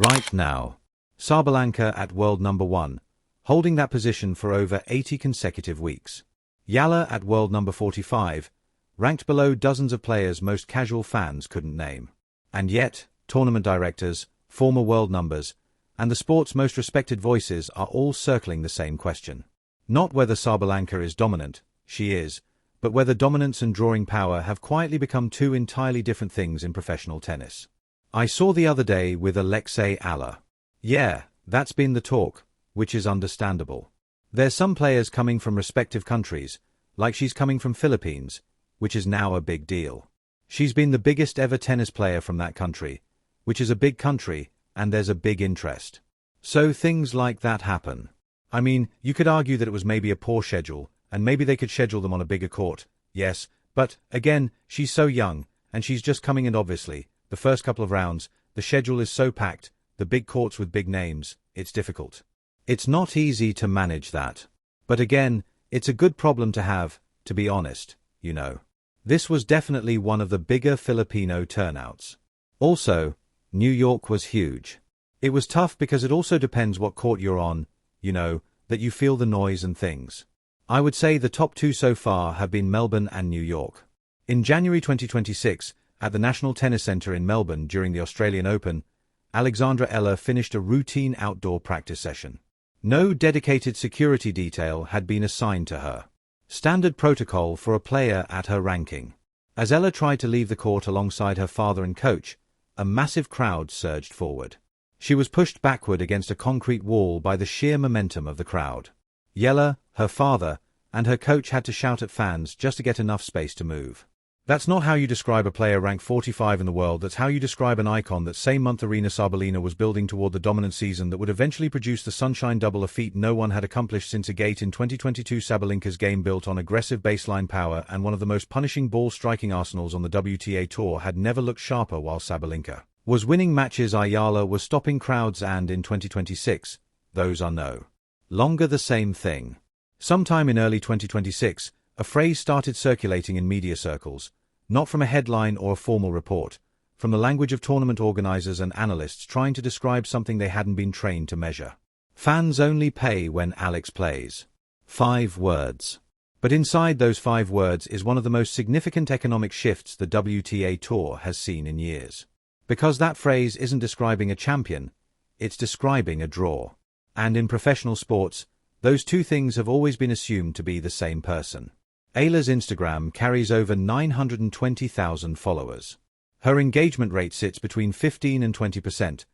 Right now. Sabalenka at world number 1, holding that position for over 80 consecutive weeks. Eala at world number 45, ranked below dozens of players most casual fans couldn't name. And yet, tournament directors, former world numbers, and the sport's most respected voices are all circling the same question. Not whether Sabalenka is dominant, she is, but whether dominance and drawing power have quietly become two entirely different things in professional tennis. I saw the other day with Alexandra Eala. Yeah, that's been the talk, which is understandable. There's some players coming from respective countries, like she's coming from Philippines, which is now a big deal. She's been the biggest ever tennis player from that country, which is a big country, and there's a big interest. So things like that happen. I mean, you could argue that it was maybe a poor schedule, and maybe they could schedule them on a bigger court, yes, but, again, she's so young, and she's just coming in obviously, the first couple of rounds, the schedule is so packed, the big courts with big names, it's difficult. It's not easy to manage that. But again, it's a good problem to have, to be honest, you know. This was definitely one of the bigger Filipino turnouts. Also, New York was huge. It was tough because it also depends what court you're on, you know, that you feel the noise and things. I would say the top two so far have been Melbourne and New York. In January 2026, at the National Tennis Centre in Melbourne during the Australian Open, Alexandra Eala finished a routine outdoor practice session. No dedicated security detail had been assigned to her. Standard protocol for a player at her ranking. As Eala tried to leave the court alongside her father and coach, a massive crowd surged forward. She was pushed backward against a concrete wall by the sheer momentum of the crowd. Eala, her father, and her coach had to shout at fans just to get enough space to move. That's not how you describe a player ranked 45 in the world, that's how you describe an icon that same month Aryna Sabalenka was building toward the dominant season that would eventually produce the Sunshine Double, a feat no one had accomplished since Agate in 2022. Sabalenka's game built on aggressive baseline power and one of the most punishing ball-striking arsenals on the WTA Tour had never looked sharper while Sabalenka was winning matches. Eala was stopping crowds, and in 2026, those are no longer the same thing. Sometime in early 2026, a phrase started circulating in media circles, not from a headline or a formal report, from the language of tournament organizers and analysts trying to describe something they hadn't been trained to measure. Fans only pay when Alex plays. 5 words. But inside those 5 words is one of the most significant economic shifts the WTA Tour has seen in years. Because that phrase isn't describing a champion, it's describing a draw. And in professional sports, those two things have always been assumed to be the same person. Eala's Instagram carries over 920,000 followers. Her engagement rate sits between 15 and 20%,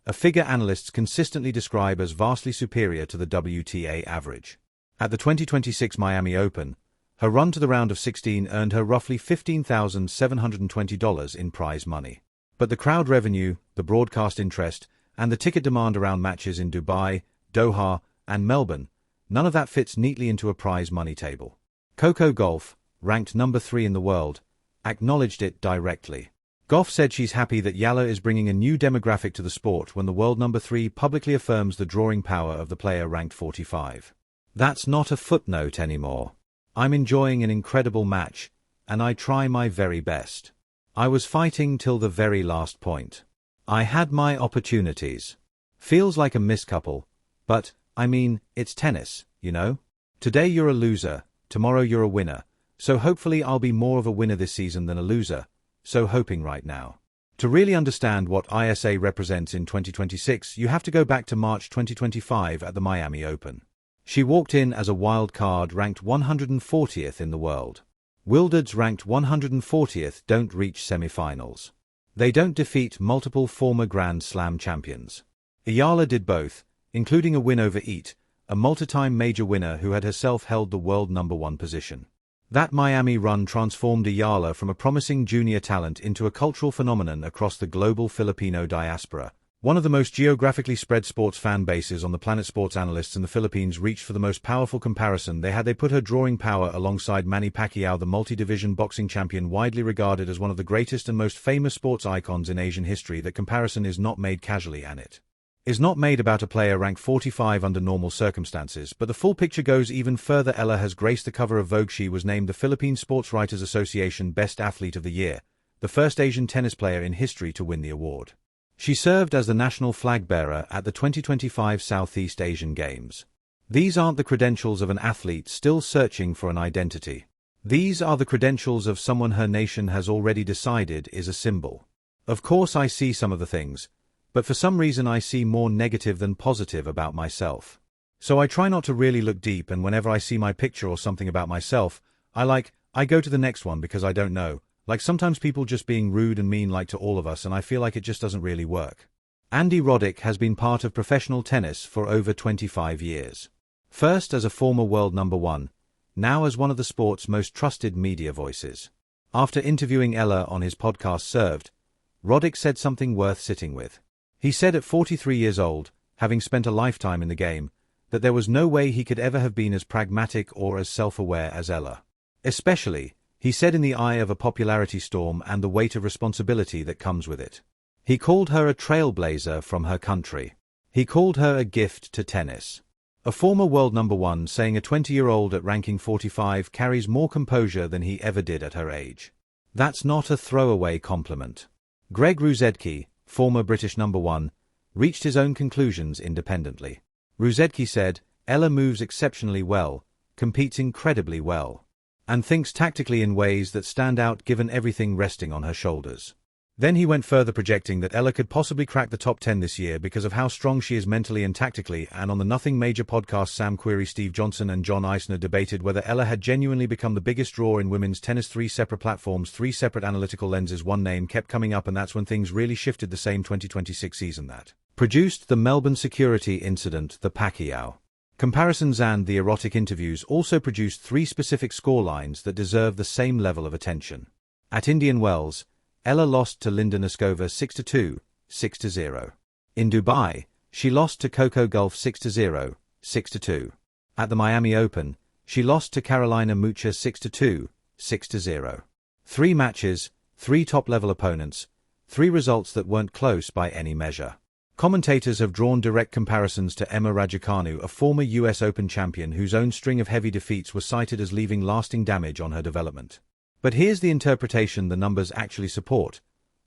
a figure analysts consistently describe as vastly superior to the WTA average. At the 2026 Miami Open, her run to the round of 16 earned her roughly $15,720 in prize money. But the crowd revenue, the broadcast interest, and the ticket demand around matches in Dubai, Doha, and Melbourne, none of that fits neatly into a prize money table. Coco Gauff, ranked number 3 in the world, acknowledged it directly. Gauff said she's happy that Eala is bringing a new demographic to the sport when the world number 3 publicly affirms the drawing power of the player ranked 45. That's not a footnote anymore. I'm enjoying an incredible match, and I try my very best. I was fighting till the very last point. I had my opportunities. Feels like a missed couple, but, I mean, it's tennis, you know? Today you're a loser, tomorrow you're a winner, so hopefully I'll be more of a winner this season than a loser, so hoping right now. To really understand what ISA represents in 2026, you have to go back to March 2025 at the Miami Open. She walked in as a wild card ranked 140th in the world. Wilders ranked 140th don't reach semi-finals. They don't defeat multiple former Grand Slam champions. Eala did both, including a win over Eat, a multi-time major winner who had herself held the world number 1 position. That Miami run transformed Eala from a promising junior talent into a cultural phenomenon across the global Filipino diaspora. One of the most geographically spread sports fan bases on the planet. Sports analysts in the Philippines reached for the most powerful comparison they put her drawing power alongside Manny Pacquiao, the multi-division boxing champion widely regarded as one of the greatest and most famous sports icons in Asian history. That comparison is not made casually, and it is not made about a player ranked 45 under normal circumstances, but the full picture goes even further. Eala has graced the cover of Vogue. She was named the Philippine Sports Writers Association Best Athlete of the Year, the first Asian tennis player in history to win the award. She served as the national flag bearer at the 2025 Southeast Asian Games. These aren't the credentials of an athlete still searching for an identity. These are the credentials of someone her nation has already decided is a symbol. Of course I see some of the things, but for some reason I see more negative than positive about myself. So I try not to really look deep, and whenever I see my picture or something about myself, I go to the next one because I don't know. Like sometimes people just being rude and mean to all of us, and I feel like it just doesn't really work. Andy Roddick has been part of professional tennis for over 25 years. First as a former world number one, now as one of the sport's most trusted media voices. After interviewing Ella on his podcast Served, Roddick said something worth sitting with. He said at 43 years old, having spent a lifetime in the game, that there was no way he could ever have been as pragmatic or as self-aware as Ella. Especially, he said, in the eye of a popularity storm and the weight of responsibility that comes with it. He called her a trailblazer from her country. He called her a gift to tennis. A former world number one saying a 20-year-old at ranking 45 carries more composure than he ever did at her age. That's not a throwaway compliment. Greg Rusedki, former British number one, reached his own conclusions independently. Rusedki said, Ella moves exceptionally well, competes incredibly well, and thinks tactically in ways that stand out given everything resting on her shoulders. Then he went further, projecting that Ella could possibly crack the top 10 this year because of how strong she is mentally and tactically. And on the Nothing Major podcast, Sam Querrey, Steve Johnson and John Eisner debated whether Ella had genuinely become the biggest draw in women's tennis. 3 separate platforms, 3 separate analytical lenses. One name kept coming up, and that's when things really shifted. The same 2026 season that produced the Melbourne security incident, the Pacquiao comparisons and the erotic interviews, also produced 3 specific scorelines that deserve the same level of attention. At Indian Wells, Ella lost to Linda Noskova 6-2, 6-0. In Dubai, she lost to Coco Gauff 6-0, 6-2. At the Miami Open, she lost to Carolina Mucha 6-2, 6-0. 3 matches, 3 top-level opponents, 3 results that weren't close by any measure. Commentators have drawn direct comparisons to Emma Raducanu, a former US Open champion whose own string of heavy defeats was cited as leaving lasting damage on her development. But here's the interpretation the numbers actually support,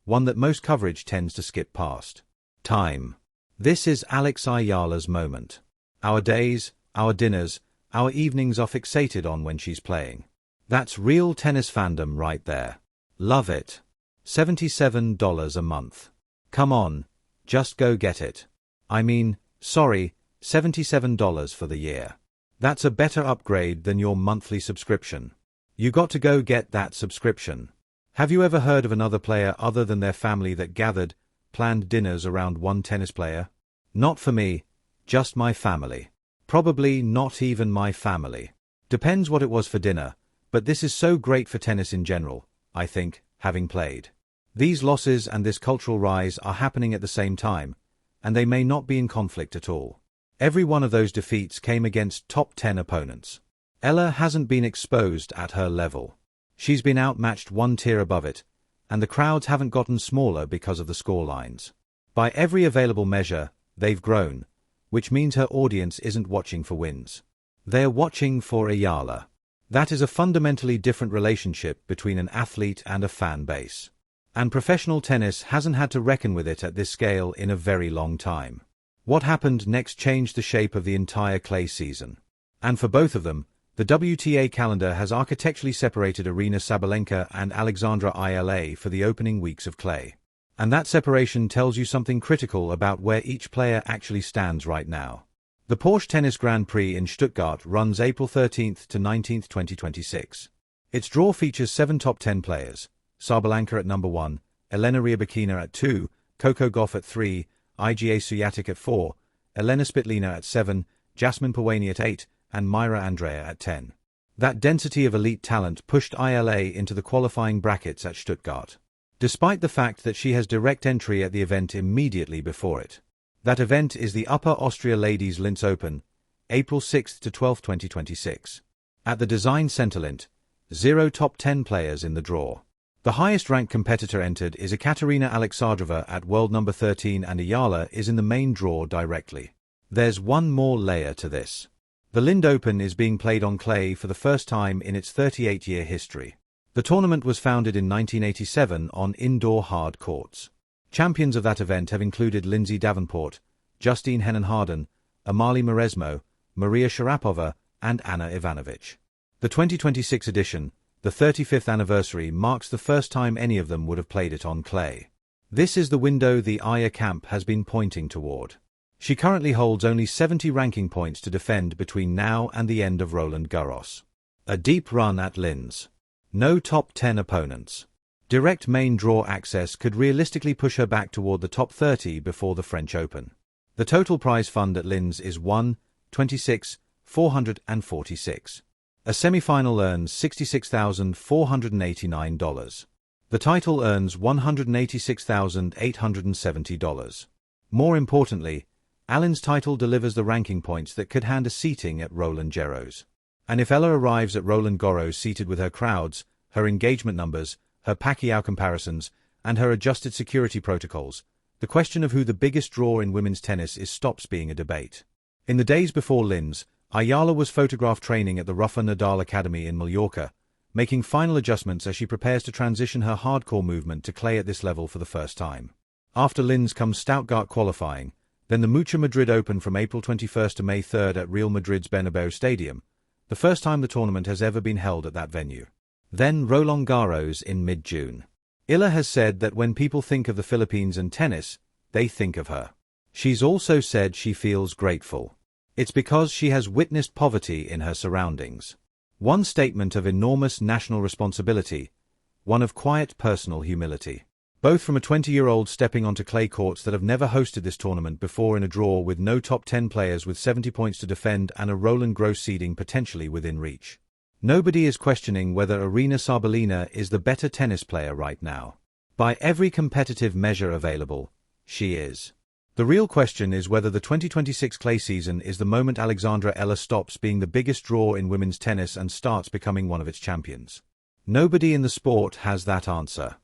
one that most coverage tends to skip past. Time. This is Alexandra Eala's moment. Our days, our dinners, our evenings are fixated on when she's playing. That's real tennis fandom right there. Love it. $77 a month. Come on, just go get it. I mean, sorry, $77 for the year. That's a better upgrade than your monthly subscription. You got to go get that subscription. Have you ever heard of another player other than their family that gathered, planned dinners around one tennis player? Not for me, just my family. Probably not even my family. Depends what it was for dinner, but this is so great for tennis in general, I think, having played. These losses and this cultural rise are happening at the same time, and they may not be in conflict at all. Every one of those defeats came against top 10 opponents. Ella hasn't been exposed at her level. She's been outmatched one tier above it, and the crowds haven't gotten smaller because of the scorelines. By every available measure, they've grown, which means her audience isn't watching for wins. They're watching for Eala. That is a fundamentally different relationship between an athlete and a fan base. And professional tennis hasn't had to reckon with it at this scale in a very long time. What happened next changed the shape of the entire clay season. And for both of them, the WTA calendar has architecturally separated Aryna Sabalenka and Alexandra Eala for the opening weeks of clay. And that separation tells you something critical about where each player actually stands right now. The Porsche Tennis Grand Prix in Stuttgart runs April 13th to 19th, 2026. Its draw features 7 top 10 players: Sabalenka at number 1, Elena Rybakina at 2, Coco Gauff at 3, Iga Swiatek at 4, Elena Spitlina at 7, Jasmine Pawani at 8, and Mayra Andrea at 10. That density of elite talent pushed Eala into the qualifying brackets at Stuttgart, despite the fact that she has direct entry at the event immediately before it. That event is the Upper Austria Ladies Linz Open, April 6 to 12, 2026. At the Design Center Linz, 0 top 10 players in the draw. The highest-ranked competitor entered is Ekaterina Alexandrova at world number 13, and Eala is in the main draw directly. There's one more layer to this. The Linz Open is being played on clay for the first time in its 38-year history. The tournament was founded in 1987 on indoor hard courts. Champions of that event have included Lindsay Davenport, Justine Henin-Harden, Amalie Mauresmo, Maria Sharapova, and Anna Ivanovic. The 2026 edition, the 35th anniversary, marks the first time any of them would have played it on clay. This is the window the Aya camp has been pointing toward. She currently holds only 70 ranking points to defend between now and the end of Roland Garros. A deep run at Linz. No top 10 opponents. Direct main draw access could realistically push her back toward the top 30 before the French Open. The total prize fund at Linz is $126,446. A semi-final earns $66,489. The title earns $186,870. More importantly, Alyna's title delivers the ranking points that could hand a seating at Roland Garros. And if Ella arrives at Roland Garros seated with her crowds, her engagement numbers, her Pacquiao comparisons, and her adjusted security protocols, the question of who the biggest draw in women's tennis stops being a debate. In the days before Linz, Eala was photographed training at the Rafa Nadal Academy in Mallorca, making final adjustments as she prepares to transition her hardcore movement to clay at this level for the first time. After Linz comes Stuttgart qualifying, then the Mucha Madrid Open from April 21st to May 3rd at Real Madrid's Bernabeu Stadium, the first time the tournament has ever been held at that venue. Then Roland Garros in mid-June. Eala has said that when people think of the Philippines and tennis, they think of her. She's also said she feels grateful. It's because she has witnessed poverty in her surroundings. One statement of enormous national responsibility, one of quiet personal humility. Both from a 20-year-old stepping onto clay courts that have never hosted this tournament before in a draw with no top 10 players with 70 points to defend and a Roland Garros seeding potentially within reach. Nobody is questioning whether Aryna Sabalenka is the better tennis player right now. By every competitive measure available, she is. The real question is whether the 2026 clay season is the moment Alexandra Eala stops being the biggest draw in women's tennis and starts becoming one of its champions. Nobody in the sport has that answer.